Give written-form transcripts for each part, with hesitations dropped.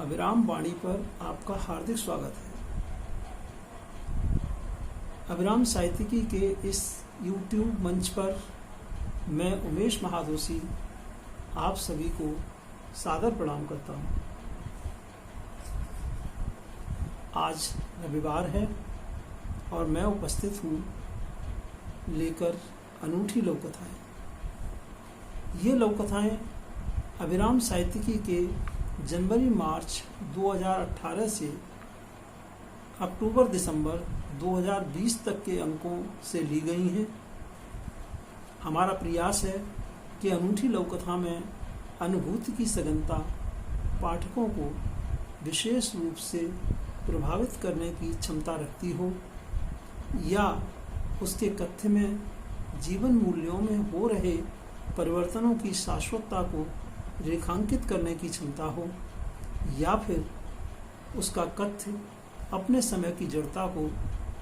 अभिराम वाणी पर आपका हार्दिक स्वागत है। अभिराम साहित्यिकी के इस YouTube मंच पर मैं उमेश महादोशी आप सभी को सादर प्रणाम करता हूँ। आज रविवार है और मैं उपस्थित हूँ लेकर अनूठी लोककथाएं। ये लोककथाएं अभिराम साहित्यिकी के जनवरी-मार्च 2018 से अक्टूबर-दिसंबर 2020 तक के अंकों से ली गई हैं। हमारा प्रयास है कि अनूठी लोककथा में अनुभूति की सघनता पाठकों को विशेष रूप से प्रभावित करने की क्षमता रखती हो या उसके कथ्य में जीवन मूल्यों में हो रहे परिवर्तनों की शाश्वतता को रेखांकित करने की क्षमता हो, या फिर उसका कथ्य अपने समय की जड़ता को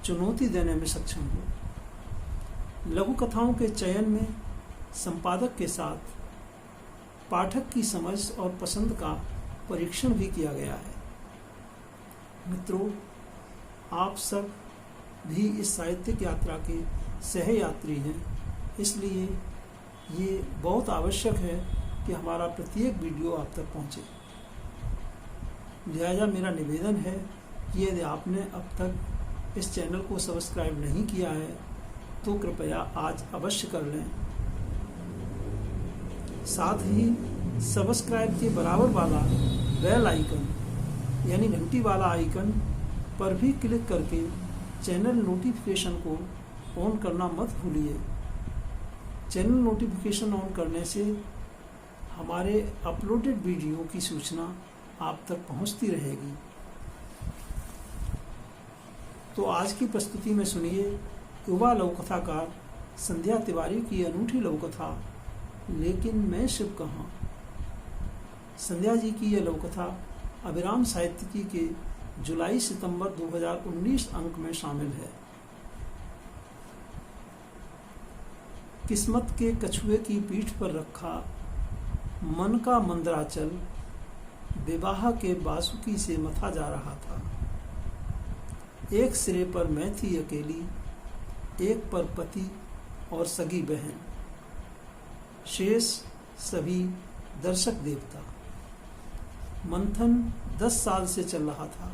चुनौती देने में सक्षम हो। लघु कथाओं के चयन में संपादक के साथ पाठक की समझ और पसंद का परीक्षण भी किया गया है। मित्रों, आप सब भी इस साहित्यिक यात्रा के सहयात्री हैं, इसलिए ये बहुत आवश्यक है कि हमारा प्रत्येक वीडियो आप तक पहुंचे। लिहाजा मेरा निवेदन है कि यदि आपने अब तक इस चैनल को सब्सक्राइब नहीं किया है तो कृपया आज अवश्य कर लें। साथ ही सब्सक्राइब के बराबर वाला बेल आइकन यानी घंटी वाला आइकन पर भी क्लिक करके चैनल नोटिफिकेशन को ऑन करना मत भूलिए। चैनल नोटिफिकेशन ऑन करने से हमारे अपलोडेड वीडियो की सूचना आप तक पहुंचती रहेगी। तो आज की प्रस्तुति में सुनिए युवा लघुकथाकार संध्या तिवारी की अनूठी लघुकथा लेकिन मैं शिव कहाँ। संध्या जी की यह लघुकथा अभिराम साहित्यिकी के जुलाई-सितंबर 2019 अंक में शामिल है। किस्मत के कछुए की पीठ पर रखा मन का मंदराचल विवाह के बासुकी से मथा जा रहा था। एक सिरे पर मैं थी अकेली, एक पर पति और सगी बहन, शेष सभी दर्शक देवता। मंथन 10 साल से चल रहा था।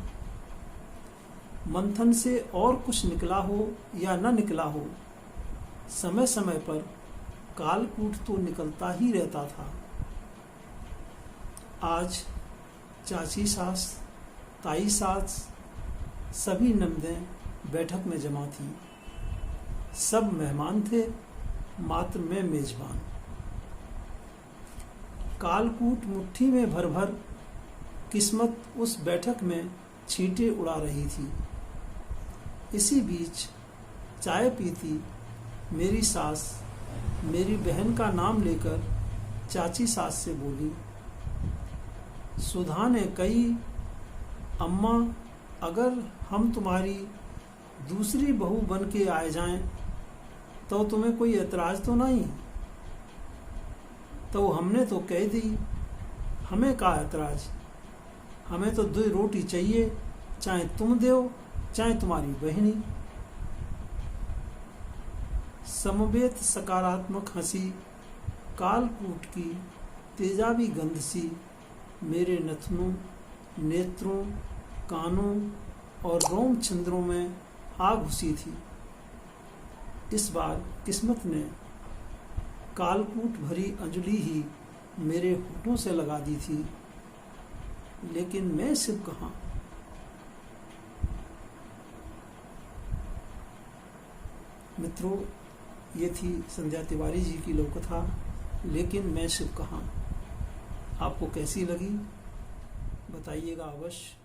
मंथन से और कुछ निकला हो या न निकला हो, समय समय पर कालकूट तो निकलता ही रहता था। आज चाची सास, ताई सास, सभी नंदें बैठक में जमा थी। सब मेहमान थे, मात्र मैं मेजबान। कालकूट मुट्ठी में भर भर किस्मत उस बैठक में छींटे उड़ा रही थी। इसी बीच चाय पीती मेरी सास मेरी बहन का नाम लेकर चाची सास से बोली, सुधा ने कही, अम्मा अगर हम तुम्हारी दूसरी बहू बन के आए जाएं तो तुम्हें कोई एतराज तो नहीं? तो हमने तो कह दी, हमें का एतराज, हमें तो 2 रोटी चाहिए, चाहे तुम दो चाहे तुम्हारी बहनी। समवेत सकारात्मक हंसी कालकूट की तेजाबी गंध सी मेरे नथनों, नेत्रों, कानों और रोम छिंद्रों में आ घुसी थी। इस बार किस्मत ने कालकूट भरी अंजलि ही मेरे होठों से लगा दी थी, लेकिन मैं शिव कहाँ। मित्रों, ये थी संध्या तिवारी जी की लोककथा लेकिन मैं शिव कहाँ। आपको कैसी लगी बताइएगा अवश्य।